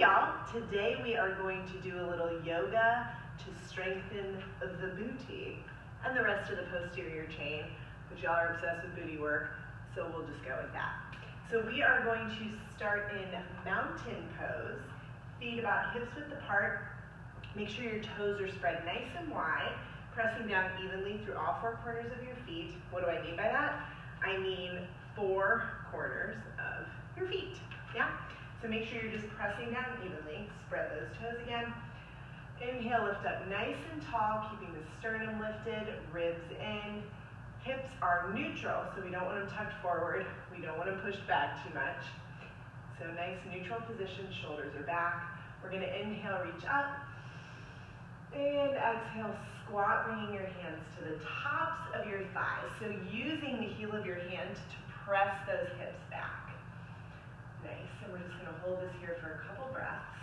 Hey y'all, today we are going to do a little yoga to strengthen the booty and the rest of the posterior chain, which y'all are obsessed with booty work, so we'll just go with that. So we are going to start in mountain pose, feet about hips width apart. Make sure your toes are spread nice and wide, pressing down evenly through all four corners of your feet. What do I mean by that? I mean 4 corners of your feet, yeah? So make sure you're just pressing down evenly. Spread those toes again. Inhale, lift up nice and tall, keeping the sternum lifted, ribs in. Hips are neutral, so we don't want them tucked forward. We don't want them pushed back too much. So nice neutral position, shoulders are back. We're gonna inhale, reach up. And exhale, squat, bringing your hands to the tops of your thighs. So using the heel of your hand to press those hips back. Nice, and we're just gonna hold this here for a couple breaths.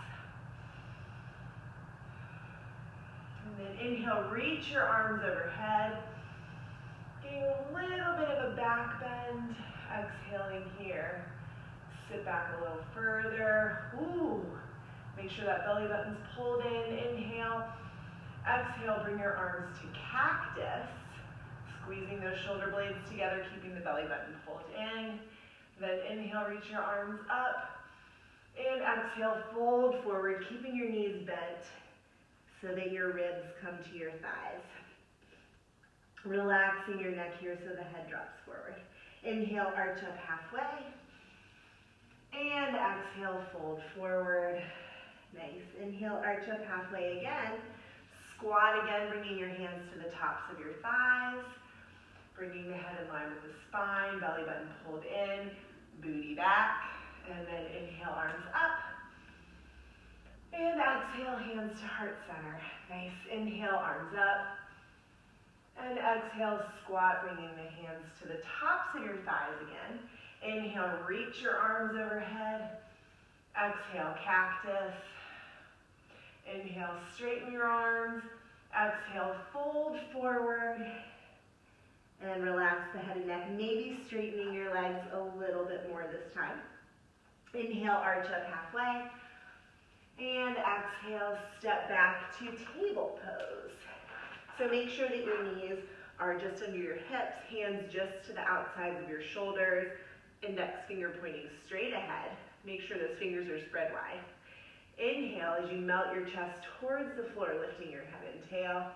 And then inhale, reach your arms overhead. Getting a little bit of a back bend. Exhaling here. Sit back a little further. Ooh, make sure that belly button's pulled in. Inhale. Exhale, bring your arms to cactus. Squeezing those shoulder blades together, keeping the belly button pulled in. Then inhale, reach your arms up. And exhale, fold forward, keeping your knees bent so that your ribs come to your thighs. Relaxing your neck here so the head drops forward. Inhale, arch up halfway. And exhale, fold forward. Nice. Inhale, arch up halfway again. Squat again, bringing your hands to the tops of your thighs. Bringing the head in line with the spine, belly button pulled in, booty back. And then inhale, arms up. And exhale, hands to heart center. Nice. Inhale, arms up. And exhale, squat, bringing the hands to the tops of your thighs again. Inhale, reach your arms overhead. Exhale, cactus. Inhale, straighten your arms. Exhale, fold forward. And relax the head and neck, maybe straightening your legs a little bit more this time. Inhale, arch up halfway. And exhale, step back to table pose. So make sure that your knees are just under your hips, hands just to the outsides of your shoulders, index finger pointing straight ahead. Make sure those fingers are spread wide. Inhale as you melt your chest towards the floor, lifting your head and tail.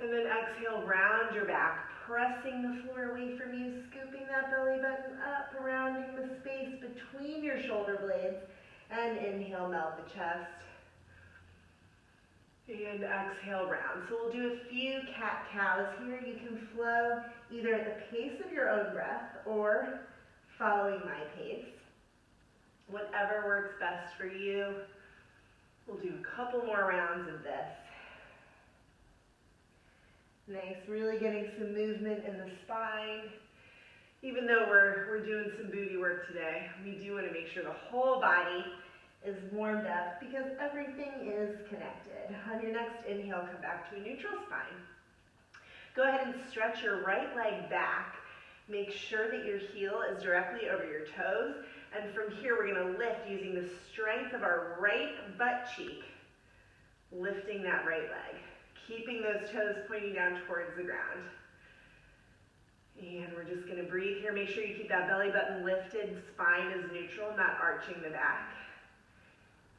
And then exhale, round your back, pressing the floor away from you, scooping that belly button up, rounding the space between your shoulder blades. And inhale, melt the chest. And exhale, round. So we'll do a few cat-cows here. You can flow either at the pace of your own breath or following my pace. Whatever works best for you. We'll do a couple more rounds of this. Nice, really getting some movement in the spine. Even though we're doing some booty work today, we do want to make sure the whole body is warmed up because everything is connected. On your next inhale, come back to a neutral spine. Go ahead and stretch your right leg back. Make sure that your heel is directly over your toes. And from here, we're going to lift using the strength of our right butt cheek, lifting that right leg. Keeping those toes pointing down towards the ground. And we're just going to breathe here. Make sure you keep that belly button lifted, spine is neutral, not arching the back.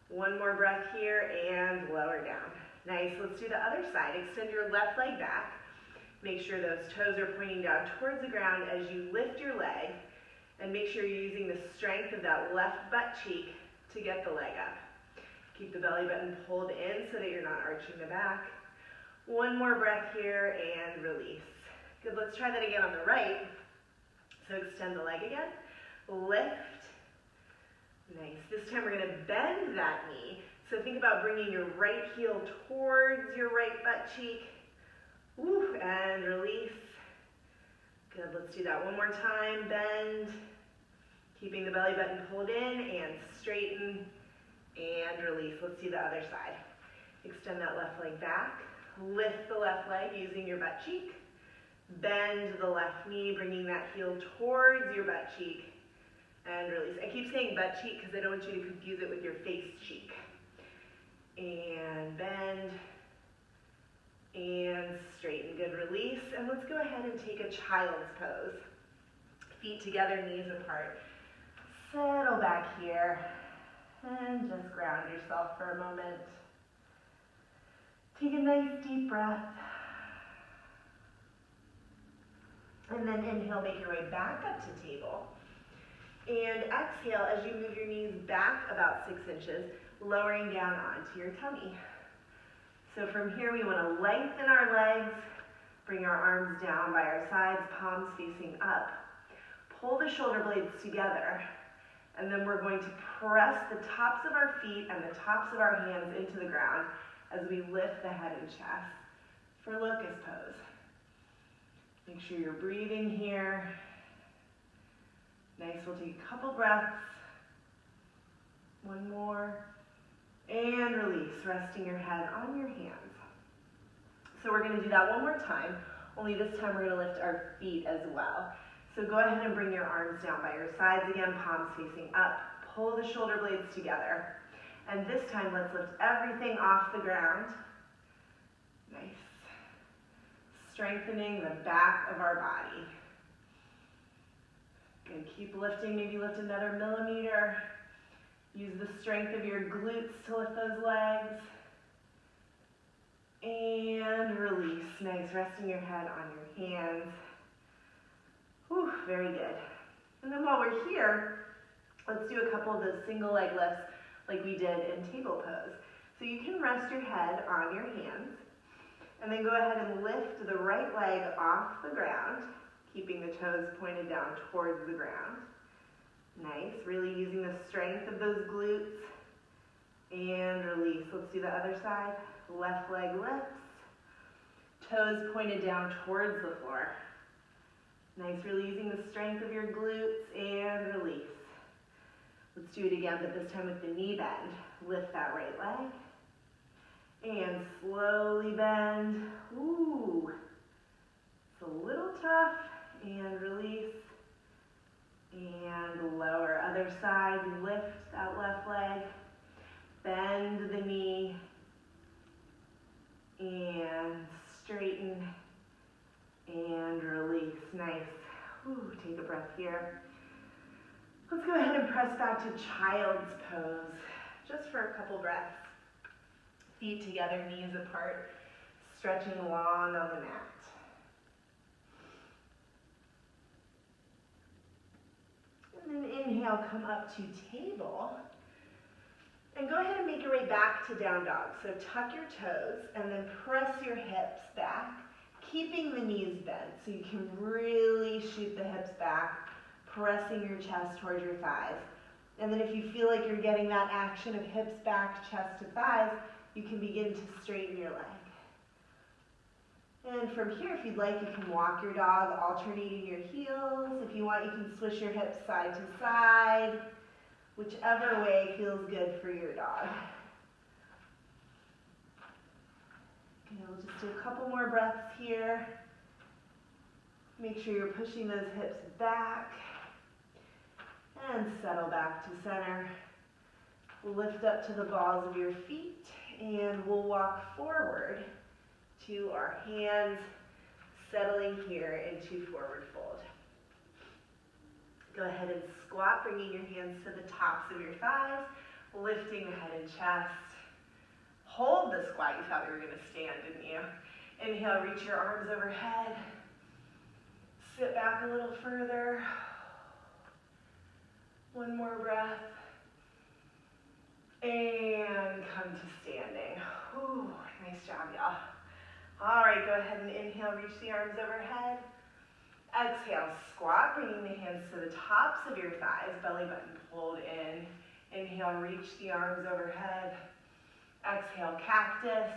One more breath here and lower down. Nice, let's do the other side. Extend your left leg back. Make sure those toes are pointing down towards the ground as you lift your leg. And make sure you're using the strength of that left butt cheek to get the leg up. Keep the belly button pulled in so that you're not arching the back. One more breath here and release. Good, let's try that again on the right. So extend the leg again, lift. Nice, this time we're gonna bend that knee. So think about bringing your right heel towards your right butt cheek. Woo, and release. Good, let's do that one more time, bend. Keeping the belly button pulled in and straighten and release. Let's do the other side. Extend that left leg back. Lift the left leg using your butt cheek. Bend the left knee, bringing that heel towards your butt cheek. And release. I keep saying butt cheek because I don't want you to confuse it with your face cheek. And bend. And straighten. Good, release. And let's go ahead and take a child's pose. Feet together, knees apart. Settle back here. And just ground yourself for a moment. Take a nice deep breath. And then inhale, make your way back up to table. And exhale as you move your knees back about 6 inches, lowering down onto your tummy. So from here we want to lengthen our legs, bring our arms down by our sides, palms facing up. Pull the shoulder blades together, and then we're going to press the tops of our feet and the tops of our hands into the ground as we lift the head and chest for locust pose. Make sure you're breathing here. Nice, we'll take a couple breaths. One more. And release, resting your head on your hands. So we're gonna do that one more time, only this time we're gonna lift our feet as well. So go ahead and bring your arms down by your sides again, palms facing up. Pull the shoulder blades together. And this time, let's lift everything off the ground. Nice. Strengthening the back of our body. Good, keep lifting, maybe lift another millimeter. Use the strength of your glutes to lift those legs. And release. Nice, resting your head on your hands. Whew, very good. And then while we're here, let's do a couple of those single leg lifts like we did in table pose. So you can rest your head on your hands, and then go ahead and lift the right leg off the ground, keeping the toes pointed down towards the ground. Nice, really using the strength of those glutes. And release. Let's do the other side. Left leg lifts. Toes pointed down towards the floor. Nice, really using the strength of your glutes and release. Let's do it again, but this time with the knee bend. Lift that right leg. And slowly bend. Ooh. It's a little tough. And release. And lower. Other side, lift that left leg. Bend the knee. And straighten. And release. Nice. Ooh, take a breath here. Let's go ahead and press back to child's pose, just for a couple breaths. Feet together, knees apart, stretching long on the mat. And then inhale, come up to table. And go ahead and make your way back to down dog. So tuck your toes and then press your hips back, keeping the knees bent so you can really shoot the hips back, pressing your chest towards your thighs. And then if you feel like you're getting that action of hips back, chest to thighs, you can begin to straighten your leg. And from here, if you'd like, you can walk your dog, alternating your heels. If you want, you can swish your hips side to side, whichever way feels good for your dog. Okay, we'll just do a couple more breaths here. Make sure you're pushing those hips back. And settle back to center. Lift up to the balls of your feet, and we'll walk forward to our hands, settling here into forward fold. Go ahead and squat, bringing your hands to the tops of your thighs, lifting the head and chest. Hold the squat. You thought we were going to stand, didn't you? Inhale, reach your arms overhead. Sit back a little further. One more breath. And come to standing. Ooh, nice job, y'all. All right, go ahead and inhale, reach the arms overhead. Exhale, squat, bringing the hands to the tops of your thighs, belly button pulled in. Inhale, reach the arms overhead. Exhale, cactus.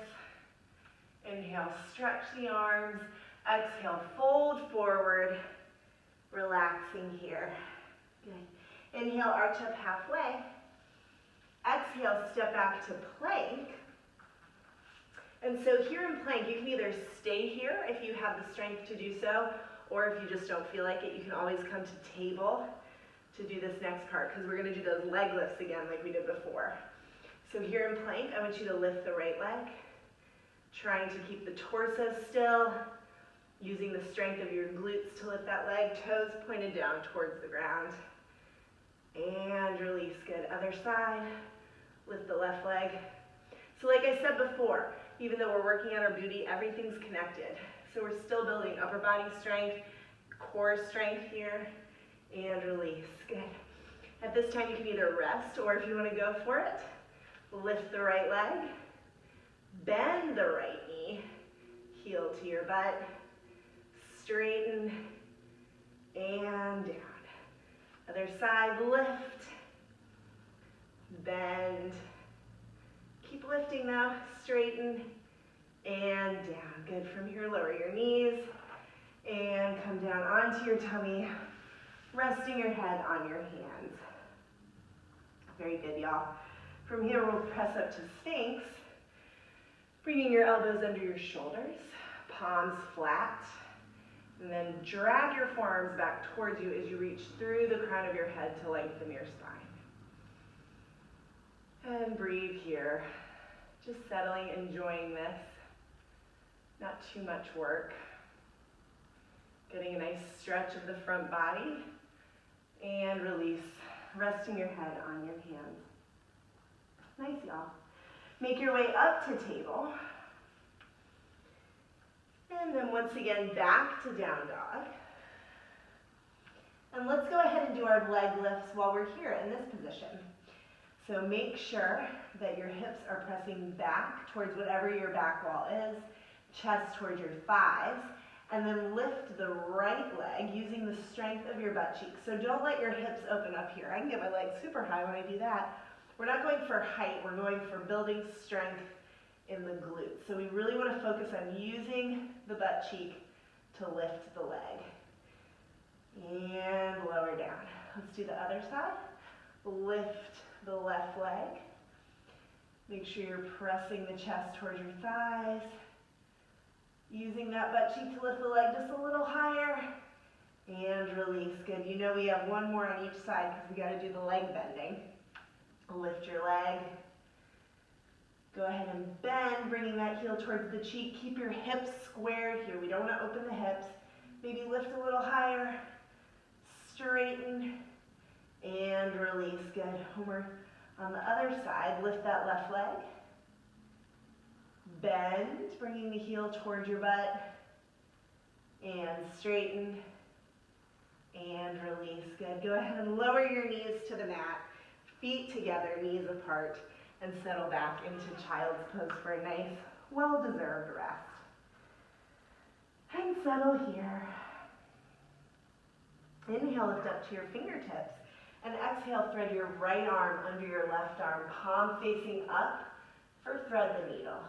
Inhale, stretch the arms. Exhale, fold forward, relaxing here. Good. Inhale, arch up halfway. Exhale, step back to plank. And so here in plank, you can either stay here if you have the strength to do so, or if you just don't feel like it, you can always come to table. to do this next part because we're going to do those leg lifts again like we did before. So here in plank, I want you to lift the right leg, trying to keep the torso still, using the strength of your glutes to lift that leg, toes pointed down towards the ground. And release, good. Other side, lift the left leg. So like I said before, even though we're working on our booty, everything's connected. So we're still building upper body strength, core strength here, and release, good. At this time you can either rest, or if you want to go for it, lift the right leg, bend the right knee, heel to your butt, straighten, and down. Other side, lift, bend, keep lifting now, straighten, and down. Good. From here, lower your knees, and come down onto your tummy, resting your head on your hands. Very good, y'all. From here, we'll press up to Sphinx, bringing your elbows under your shoulders, palms flat, and then drag your forearms back towards you as you reach through the crown of your head to lengthen your spine. And breathe here, just settling, enjoying this. Not too much work. Getting a nice stretch of the front body, and release, resting your head on your hands. Nice, y'all. Make your way up to table. And then once again, back to down dog. And let's go ahead and do our leg lifts while we're here in this position. So make sure that your hips are pressing back towards whatever your back wall is, chest towards your thighs, and then lift the right leg using the strength of your butt cheeks. So don't let your hips open up here. I can get my legs super high when I do that. We're not going for height, we're going for building strength in the glutes. So we really want to focus on using the butt cheek to lift the leg. And lower down. Let's do the other side. Lift the left leg. Make sure you're pressing the chest towards your thighs. Using that butt cheek to lift the leg just a little higher. And release, good. You know we have one more on each side because we got to do the leg bending. Lift your leg. Go ahead and bend, bringing that heel towards the cheek. Keep your hips squared here. We don't want to open the hips. Maybe lift a little higher. Straighten. And release. Good. Homer on the other side. Lift that left leg. Bend, bringing the heel towards your butt. And straighten. And release. Good. Go ahead and lower your knees to the mat. Feet together, knees apart. And settle back into child's pose for a nice, well-deserved rest. And settle here. Inhale, lift up to your fingertips. And exhale, thread your right arm under your left arm, palm facing up for thread the needle.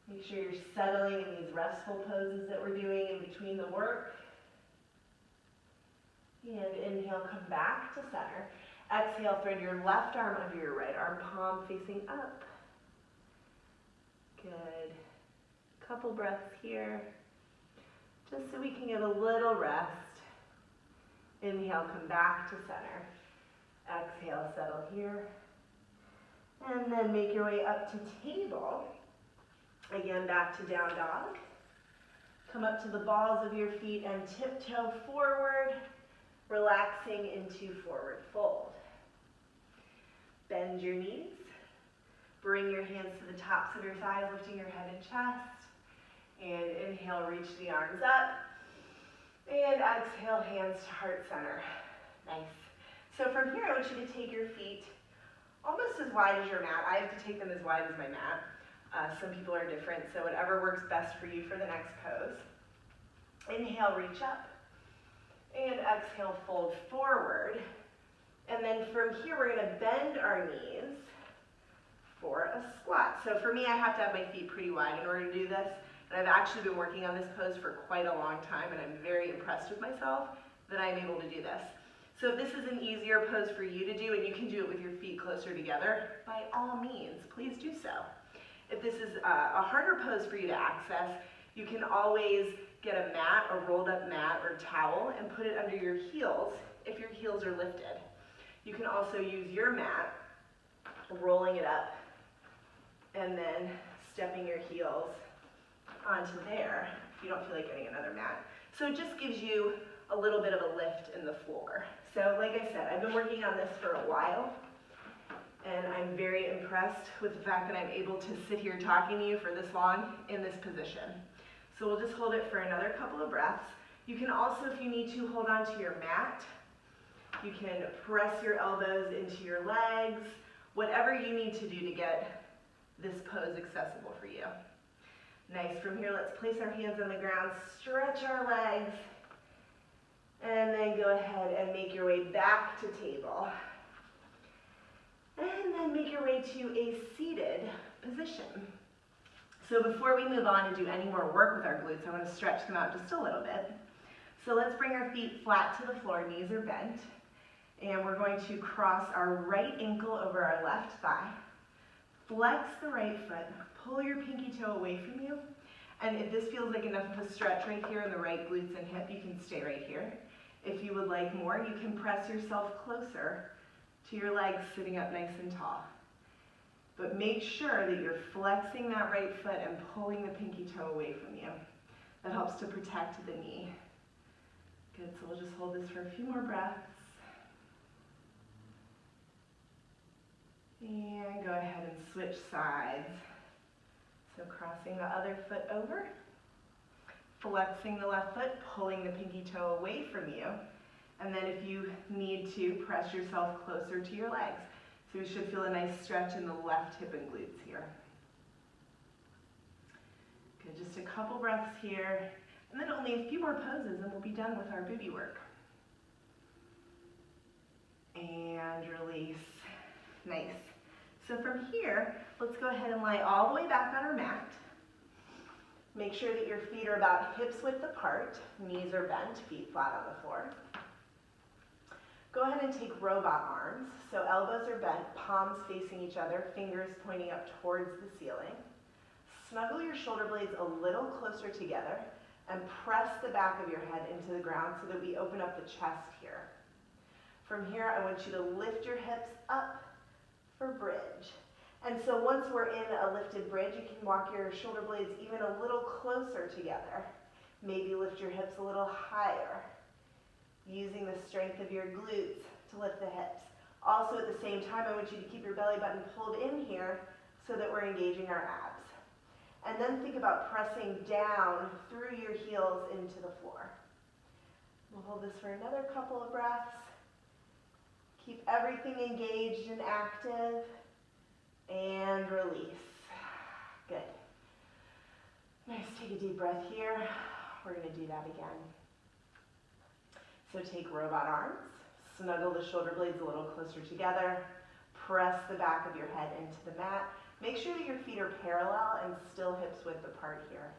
Make sure you're settling in these restful poses that we're doing in between the work. And inhale, come back to center. Exhale, thread your left arm under your right arm, palm facing up. Good. Couple breaths here, just so we can get a little rest. Inhale, come back to center. Exhale, settle here. And then make your way up to table. Again, back to down dog. Come up to the balls of your feet and tiptoe forward, relaxing into forward fold. Bend your knees. Bring your hands to the tops of your thighs, lifting your head and chest. And inhale, reach the arms up. And exhale, hands to heart center. Nice. So from here, I want you to take your feet almost as wide as your mat. I have to take them as wide as my mat. Some people are different, so whatever works best for you for the next pose. Inhale, reach up. And exhale, fold forward. And then from here, we're going to bend our knees for a squat. So for me, I have to have my feet pretty wide in order to do this. And I've actually been working on this pose for quite a long time, and I'm very impressed with myself that I'm able to do this. So if this is an easier pose for you to do, and you can do it with your feet closer together, by all means, please do so. If this is a harder pose for you to access, you can always get a mat, a rolled up mat or towel, and put it under your heels if your heels are lifted. You can also use your mat, rolling it up, and then stepping your heels onto there if you don't feel like getting another mat. So it just gives you a little bit of a lift in the floor. So like I said, I've been working on this for a while, and I'm very impressed with the fact that I'm able to sit here talking to you for this long in this position. So we'll just hold it for another couple of breaths. You can also, if you need to, hold on to your mat. You can press your elbows into your legs, whatever you need to do to get this pose accessible for you. Nice. From here, let's place our hands on the ground, stretch our legs, and then go ahead and make your way back to table. And then make your way to a seated position. So before we move on and do any more work with our glutes, I want to stretch them out just a little bit. So let's bring our feet flat to the floor, knees are bent. And we're going to cross our right ankle over our left thigh. Flex the right foot, pull your pinky toe away from you. And if this feels like enough of a stretch right here in the right glutes and hip, you can stay right here. If you would like more, you can press yourself closer to your legs, sitting up nice and tall. But make sure that you're flexing that right foot and pulling the pinky toe away from you. That helps to protect the knee. Good, so we'll just hold this for a few more breaths. And go ahead and switch sides. So crossing the other foot over, flexing the left foot, pulling the pinky toe away from you. And then if you need to, press yourself closer to your legs. So you should feel a nice stretch in the left hip and glutes here. Good, just a couple breaths here. And then only a few more poses and we'll be done with our booty work. And release. Nice. So from here, let's go ahead and lie all the way back on our mat. Make sure that your feet are about hips width apart, knees are bent, feet flat on the floor. Go ahead and take robot arms. So elbows are bent, palms facing each other, fingers pointing up towards the ceiling. Snuggle your shoulder blades a little closer together and press the back of your head into the ground so that we open up the chest here. From here, I want you to lift your hips up for bridge. And so once we're in a lifted bridge, you can walk your shoulder blades even a little closer together. Maybe lift your hips a little higher, using the strength of your glutes to lift the hips. Also at the same time, I want you to keep your belly button pulled in here so that we're engaging our abs. And then think about pressing down through your heels into the floor. We'll hold this for another couple of breaths. Keep everything engaged and active. And release. Good. Nice, take a deep breath here. We're going to do that again. So take robot arms, snuggle the shoulder blades a little closer together, press the back of your head into the mat. Make sure that your feet are parallel and still hips width apart here.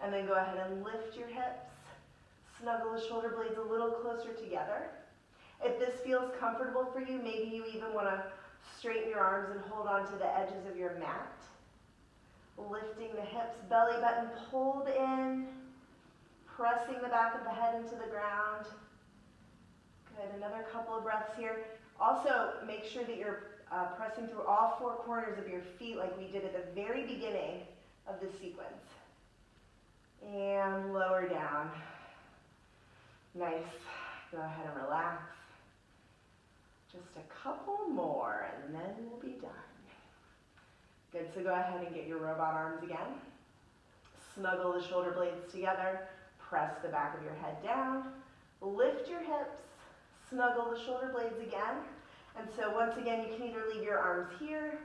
And then go ahead and lift your hips, snuggle the shoulder blades a little closer together. If this feels comfortable for you, maybe you even want to straighten your arms and hold on to the edges of your mat. Lifting the hips, belly button pulled in, pressing the back of the head into the ground. Good, another couple of breaths here. Also, make sure that you're pressing through all four corners of your feet like we did at the very beginning of this sequence. And lower down. Nice. Go ahead and relax. Just a couple more and then we'll be done. Good, so go ahead and get your robot arms again. Snuggle the shoulder blades together. Press the back of your head down. Lift your hips. Snuggle the shoulder blades again. And so once again, you can either leave your arms here,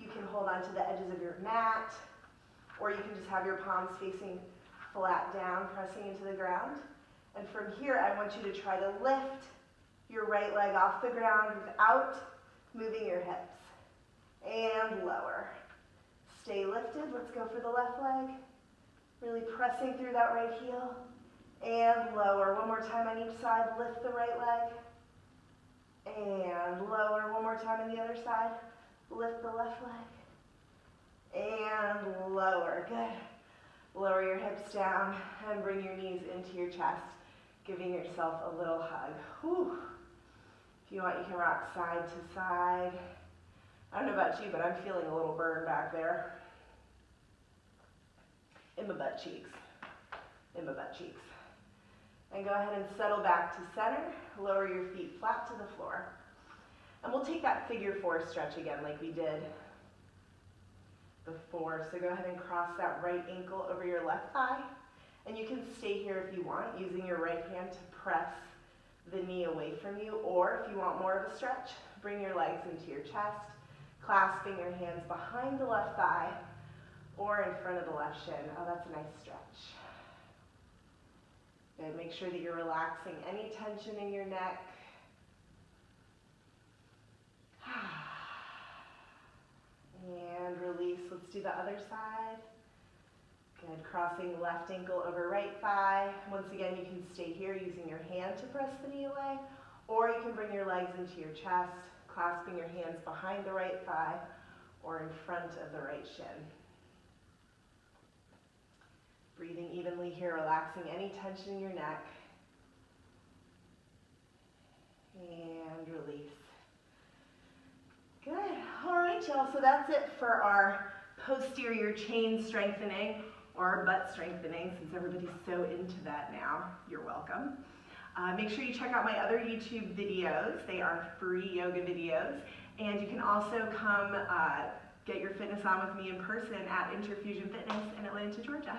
you can hold on to the edges of your mat, or you can just have your palms facing flat down, pressing into the ground. And from here, I want you to try to lift your right leg off the ground without moving your hips. And lower. Stay lifted. Let's go for the left leg. Really pressing through that right heel. And lower. One more time on each side. Lift the right leg. And lower. One more time on the other side. Lift the left leg. And lower. Good. Lower your hips down and bring your knees into your chest, giving yourself a little hug. Whew. If you want, you can rock side to side. I don't know about you, but I'm feeling a little burn back there. In my butt cheeks. In my butt cheeks. And go ahead and settle back to center. Lower your feet flat to the floor. And we'll take that figure 4 stretch again like we did before. So go ahead and cross that right ankle over your left thigh. And you can stay here if you want, using your right hand to press the knee away from you. Or if you want more of a stretch, bring your legs into your chest, clasping your hands behind the left thigh or in front of the left shin. Oh, that's a nice stretch. Good. Make sure that you're relaxing any tension in your neck. And release. Let's do the other side. Good. Crossing left ankle over right thigh. Once again, you can stay here using your hand to press the knee away, or you can bring your legs into your chest, clasping your hands behind the right thigh or in front of the right shin. Breathing evenly here, relaxing any tension in your neck. And release. Good. All right, y'all. So that's it for our posterior chain strengthening or butt strengthening, since everybody's so into that now. You're welcome. Make sure you check out my other YouTube videos. They are free yoga videos. And you can also come get your fitness on with me in person at Interfusion Fitness in Atlanta, Georgia.